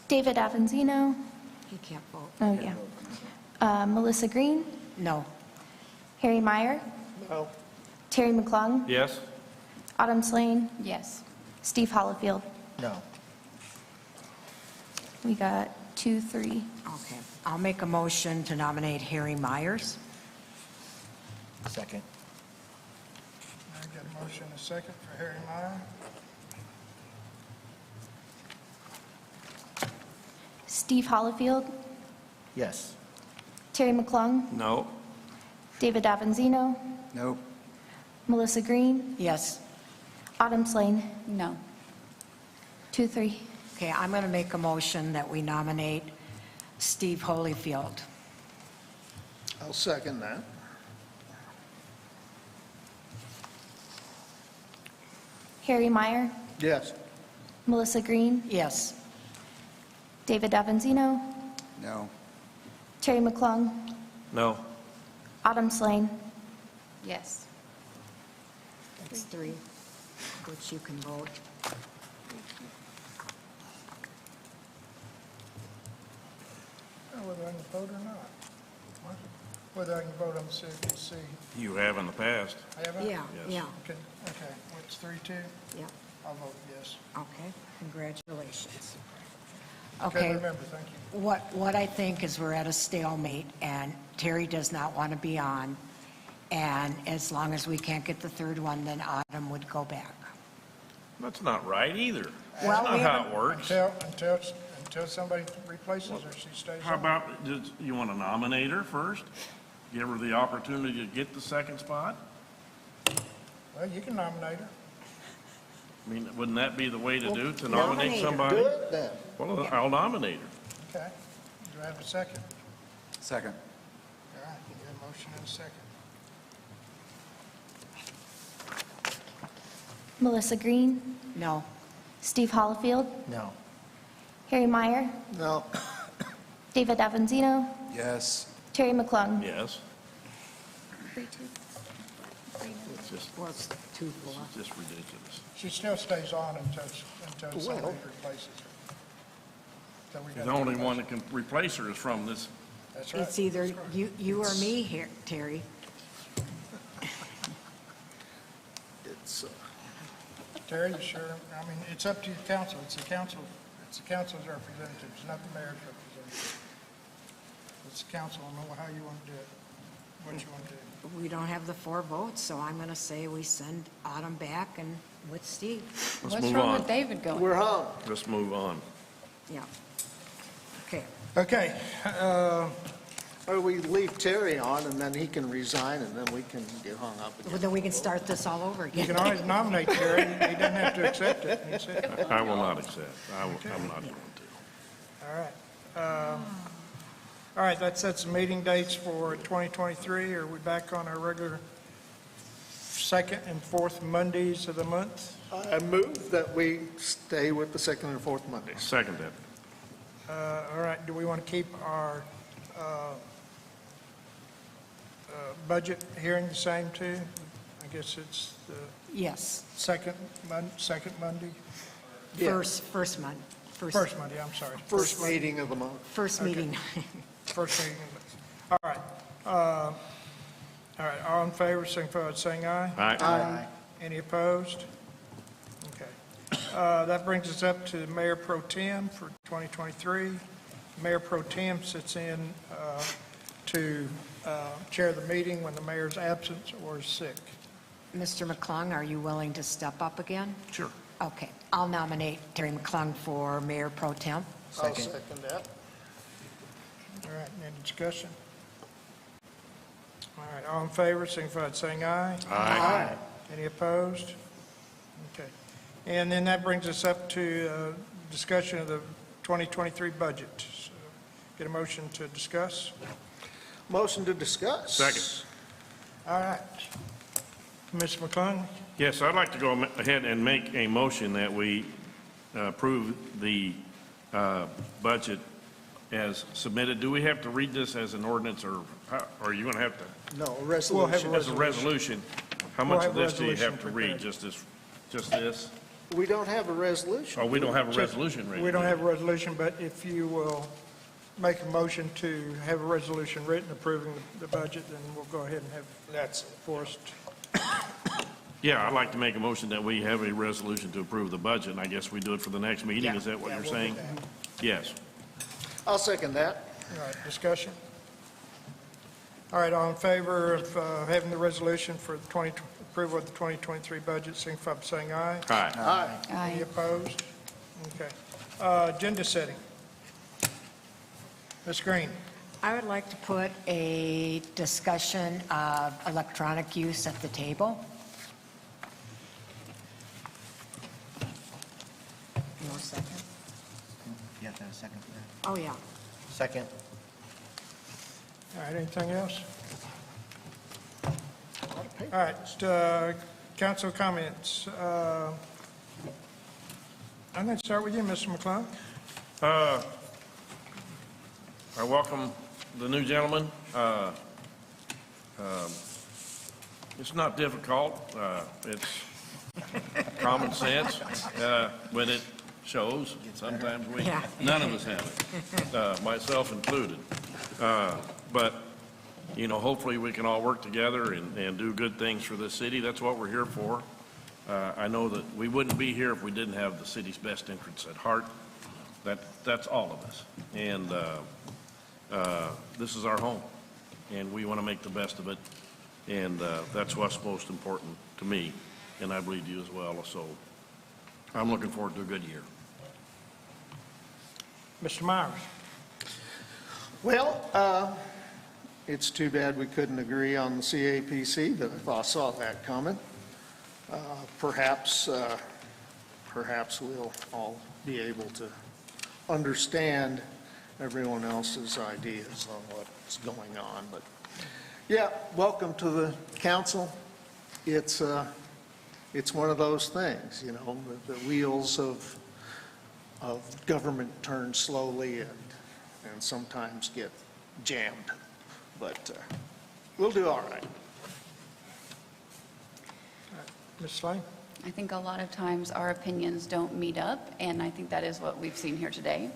David Avanzino, He can't vote. oh yeah. Melissa Green, No. Harry Meyer, No. Terry McClung, Yes? Autumn Slane, Yes. Steve Hollifield. No. We got 2, 3. Okay. I'll make a motion to nominate Harry Myers. Second. I got a motion, a second for Harry Meyer. Steve Hollifield, Yes. Terry McClung, No. David Avanzino, Nope. Melissa Green, Yes. Autumn Slane, No. 2, 3. Okay, I'm going to make a motion that we nominate Steve Holyfield. I'll second that. Harry Meyer, Yes. Melissa Green, Yes. David Avanzino, No. Terry McClung, No. Autumn Slane. Yes. That's 3, which you can vote. Whether I can vote or not. What? Whether I can vote on the CPC. You have in the past. I haven't? Yeah, Yes. yeah, Okay, what's 3-2? yeah. I'll vote yes. Okay, congratulations. Okay, Okay, remember, thank you. what I think is we're at a stalemate, and Terry does not want to be on, and as long as we can't get the third one, then Autumn would go back. That's not right either. That's Well, not we how haven't- it works. Until somebody replaces her, she stays How on. about, you want to nominate her first? Give her the opportunity to get the second spot? Well, you can nominate her. I mean, wouldn't that be the way to do, to nominate nominate her. somebody? Do it then. Well, I'll nominate her. Okay. Do I have a second? Second. All right, you get a motion and a second. Melissa Green, No. Steve Hollifield, No. Harry Meyer, No. David Avanzino, Yes. Terry McClung. Yes. 3-2. It's just, Well, it's 2-4. it's just ridiculous. She still stays on until somebody replaces her. So we The got only two one motions. that can replace her is from this, That's right. It's either you or me here, Terry. It's, Terry, you sure? I mean, it's up to your council. It's the council's representatives, not the mayor's representative. It's the council. I don't know how you want to do it, what you want to do. We don't have the 4 votes, so I'm going to say we send Autumn back and with Steve. let's What's move wrong on. with David going? we're home. Let's move on. Yeah. Okay. Okay, Or we leave Terry on, and then he can resign, and then we can get hung up Well, again. then we can start this all over you again. can always nominate Terry. He doesn't have to accept it. He said, I will not accept. I'm not going to. all right. All right, that sets the meeting dates for 2023. Are we back on our regular second and fourth Mondays of the month? I move that we stay with the second and fourth Mondays. Second that. All right, do we want to keep our budget hearing the same too? I guess it's the Yes, second Monday? first month. First Monday, I'm sorry. First meeting of the month. First meeting. First meeting. All right. All right, all in favor, signify by saying aye. Aye. Any opposed? Okay. That brings us up to Mayor Pro Tem for 2023. Mayor Pro Tem sits in to chair the meeting when the mayor's absent or is sick. Mr. McClung, are you willing to step up again? Sure. Okay, I'll nominate Terry McClung for Mayor Pro Tem. I'll second that. All right, any discussion? All right, all in favor, signify by saying aye. Aye. Any opposed? Okay. And then that brings us up to discussion of the 2023 budget. So, get a motion to discuss? Motion to discuss. Second. All right. Mr. McClung? Yes, I'd like to go ahead and make a motion that we approve the budget as submitted. Do we have to read this as an ordinance, or are you going to have to? No, a We'll have resolution. As a resolution? How We'll much have of a this do you resolution have to read? prepared. Just this? We don't have a resolution. Oh, we don't have a resolution ready? We don't have a resolution, but if you will make a motion to have a resolution written approving the budget, then we'll go ahead and have that forced. Yeah, I'd like to make a motion that we have a resolution to approve the budget, and I guess we do it for the next meeting. Yeah. Is that what Yeah, you're we'll do saying? that. Yes. I'll second that. All right, discussion? All right, all in favor of having the resolution for the approval of the 2023 budget, signify by saying aye. Aye. Any Aye. opposed? Okay. Agenda setting. Ms. Green? I would like to put a discussion of electronic use at the table. No second? You have to have a second for that. Oh, yeah. Second. All right, anything else? All right, council comments. I'm going to start with you, Mr. McClung. I welcome the new gentleman. It's not difficult. It's common sense when it shows. Sometimes none of us have it, myself included. But, you know, hopefully we can all work together and do good things for this city. That's what we're here for. I know that we wouldn't be here if we didn't have the city's best interests at heart. That's all of us. And this is our home, and we want to make the best of it. And that's what's most important to me, and I believe you as well. So I'm looking forward to a good year. Mr. Myers. Well, it's too bad we couldn't agree on the CAPC, but I saw that coming. Perhaps we'll all be able to understand everyone else's ideas on what's going on. But yeah, welcome to the council. It's one of those things, you know, the wheels of government turn slowly and sometimes get jammed, but we'll do all right. Ms. Slane? I think a lot of times our opinions don't meet up, and I think that is what we've seen here today.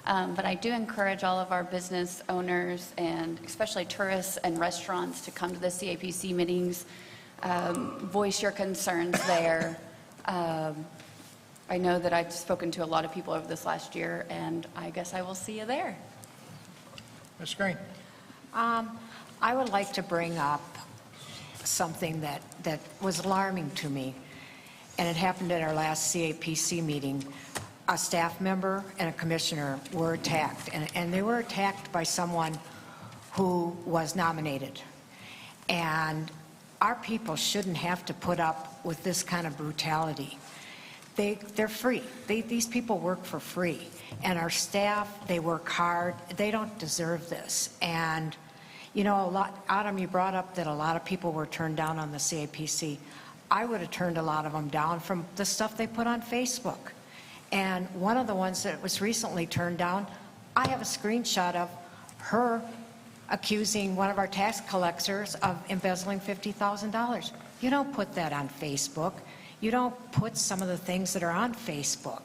But I do encourage all of our business owners, and especially tourists and restaurants, to come to the CAPC meetings, voice your concerns there. I know that I've spoken to a lot of people over this last year, and I guess I will see you there. Ms. Green? I would like to bring up something that was alarming to me, and it happened at our last CAPC meeting. A staff member and a commissioner were attacked, and they were attacked by someone who was nominated. And our people shouldn't have to put up with this kind of brutality. They're free. These people work for free. And our staff, they work hard. They don't deserve this. And, you know, Adam, you brought up that a lot of people were turned down on the CAPC. I would have turned a lot of them down from the stuff they put on Facebook. And one of the ones that was recently turned down, I have a screenshot of her accusing one of our tax collectors of embezzling $50,000. You don't put that on Facebook. You don't put some of the things that are on Facebook.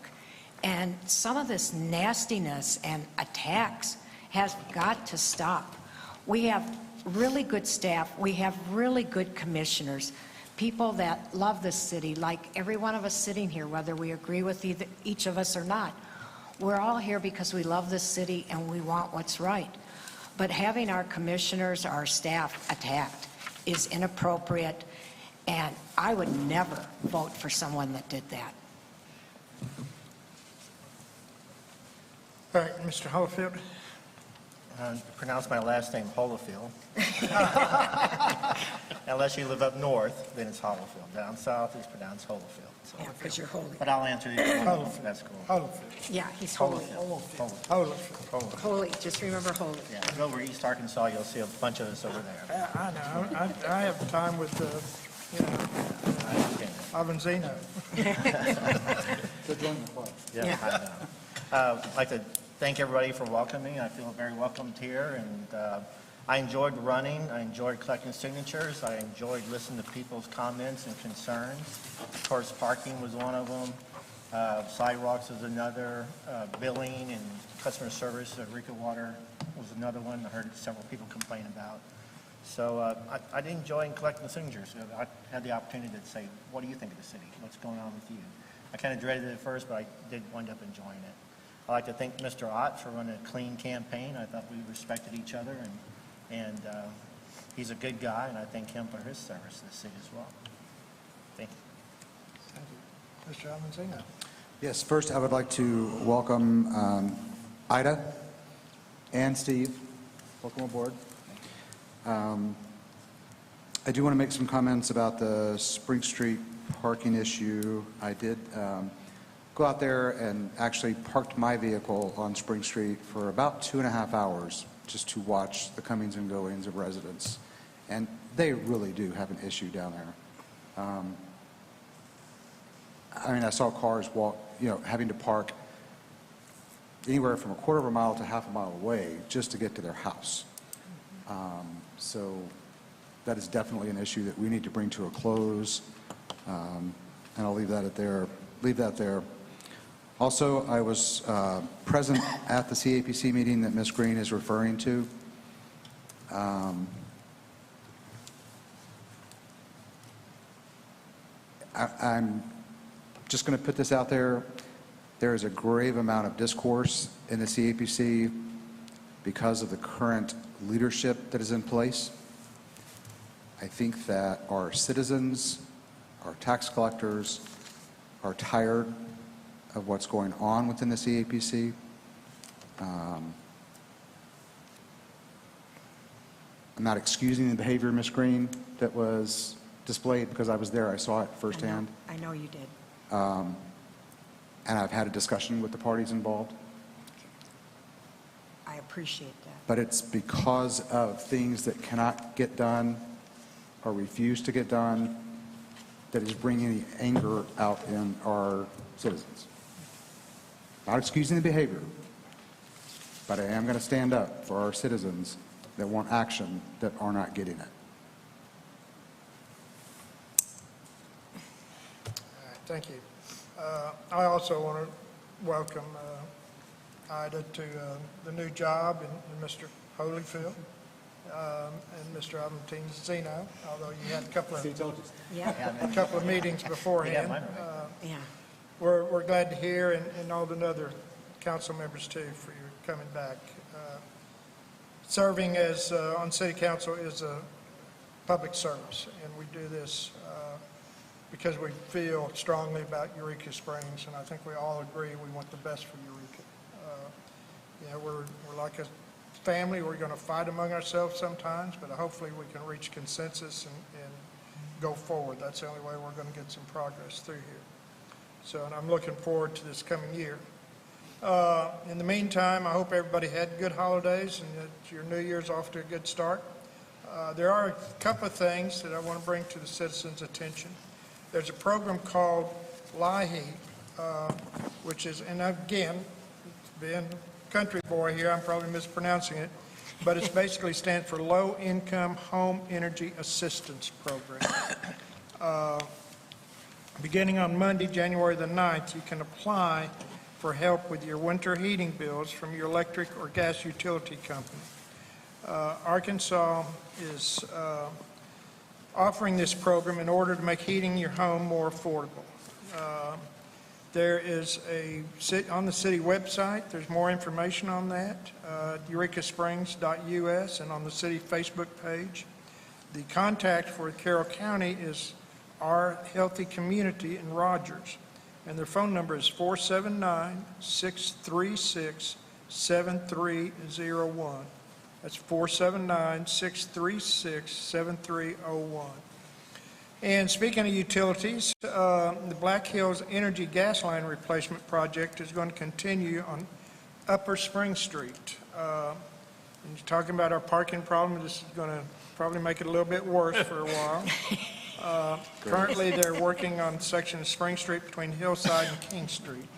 And some of this nastiness and attacks has got to stop. We have really good staff. We have really good commissioners, people that love this city, like every one of us sitting here, whether we agree with each of us or not. We're all here because we love this city and we want what's right. But having our commissioners, our staff attacked is inappropriate, and I would never vote for someone that did that. All right, Mr. Holofield? Pronounce my last name Holofield. Unless you live up north, then it's Holofield. Down south, it's pronounced Holofield. So. Yeah, because you're holy. But I'll answer you. Holofield. That's cool. Holofield. Yeah, he's holy. Holofield. Holy, just remember holy. Yeah, go over East Arkansas, you'll see a bunch of us over there. I know. I have time with Avanzino. Good join the club. Yeah, I know. I'd like to thank everybody for welcoming me. I feel very welcomed here, and I enjoyed running. I enjoyed collecting signatures. I enjoyed listening to people's comments and concerns. Of course, parking was one of them. Sidewalks was another. Billing and customer service at Rica Water was another one I heard several people complain about. So I did enjoy collecting the signatures. I had the opportunity to say, what do you think of the city? What's going on with you? I kind of dreaded it at first, but I did wind up enjoying it. I'd like to thank Mr. Ott for running a clean campaign. I thought we respected each other, and he's a good guy, and I thank him for his service to the city as well. Thank you. Mr. Avanzino? Yes, first I would like to welcome Ida and Steve. Welcome aboard. I do want to make some comments about the Spring Street parking issue. I did go out there and actually parked my vehicle on Spring Street for about 2.5 hours just to watch the comings and goings of residents. And they really do have an issue down there. I mean, I saw cars walk, having to park anywhere from a quarter of a mile to half a mile away just to get to their house. So that is definitely an issue that we need to bring to a close. And I'll leave that there. Also, I was present at the CAPC meeting that Ms. Green is referring to. I'm just going to put this out there. There is a grave amount of discourse in the CAPC because of the current leadership that is in place. I think that our citizens, our tax collectors, are tired of what's going on within the CAPC. I'm not excusing the behavior, Ms. Green, that was displayed because I was there. I saw it firsthand. I know you did. And I've had a discussion with the parties involved. I appreciate that. But it's because of things that cannot get done or refuse to get done that is bringing the anger out in our citizens. Not excusing the behavior, but I am going to stand up for our citizens that want action that are not getting it. All right, thank you. I also want to welcome Ida to the new job and Mr. Holyfield and Mr. Zeno, although you had a couple of meetings beforehand. We're glad to hear, and all the other council members too, for your coming back. Serving as on city council is a public service, and we do this because we feel strongly about Eureka Springs, and I think we all agree we want the best for Eureka. We're like a family. We're going to fight among ourselves sometimes, but hopefully we can reach consensus and go forward. That's the only way we're going to get some progress through here. So, and I'm looking forward to this coming year. In the meantime, I hope everybody had good holidays and that your New Year's off to a good start. There are a couple of things that I want to bring to the citizens' attention. There's a program called LIHEAP, which is, and again, being a country boy here, I'm probably mispronouncing it, but it basically stands for Low Income Home Energy Assistance Program. Beginning on Monday, January the 9th, you can apply for help with your winter heating bills from your electric or gas utility company. Arkansas is offering this program in order to make heating your home more affordable. There is on the city website, there's more information on that, eurekasprings.us, and on the city Facebook page. The contact for Carroll County is Our Healthy Community in Rogers, and their phone number is 479-636-7301. That's 479-636-7301. And speaking of utilities, the Black Hills Energy Gas Line Replacement Project is going to continue on Upper Spring Street. And you're talking about our parking problem. This is going to probably make it a little bit worse for a while. Currently, they're working on a section of Spring Street between Hillside and King Street.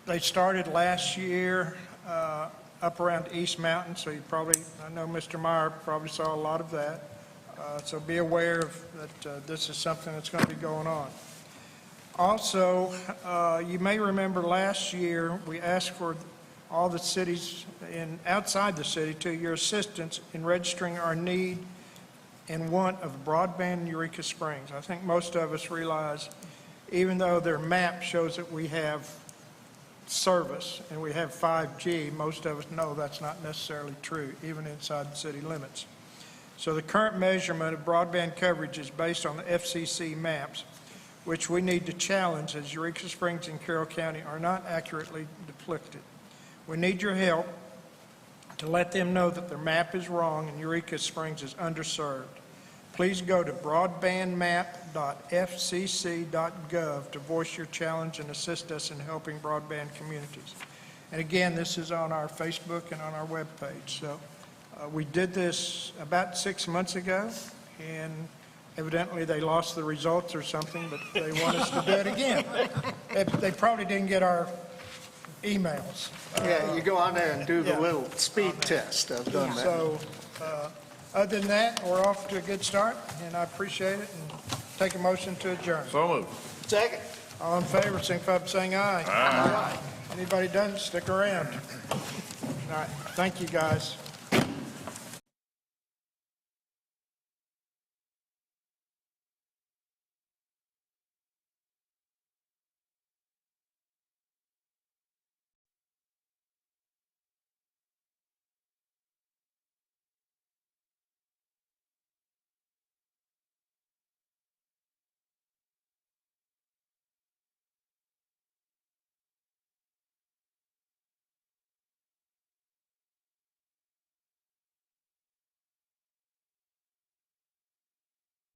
They started last year up around East Mountain, so you probably, I know Mr. Meyer probably saw a lot of that. So be aware of that this is something that's going to be going on. Also, you may remember last year we asked for all the cities outside the city to your assistance in registering our need and want of broadband in Eureka Springs. I think most of us realize, even though their map shows that we have service and we have 5G, most of us know that's not necessarily true, even inside the city limits. So the current measurement of broadband coverage is based on the FCC maps, which we need to challenge as Eureka Springs and Carroll County are not accurately depicted. We need your help to let them know that their map is wrong and Eureka Springs is underserved. Please go to broadbandmap.fcc.gov to voice your challenge and assist us in helping broadband communities. And again, this is on our Facebook and on our webpage. So we did this about 6 months ago, and Evidently, they lost the results or something, but they want us to do it again. They probably didn't get our emails. Yeah, you go on there and do the little speed test. I've done that. So, other than that, we're off to a good start, and I appreciate it, and take a motion to adjourn. So moved. Second. All in favor, signify by saying aye. Aye. Anybody doesn't, stick around. All right, thank you, guys.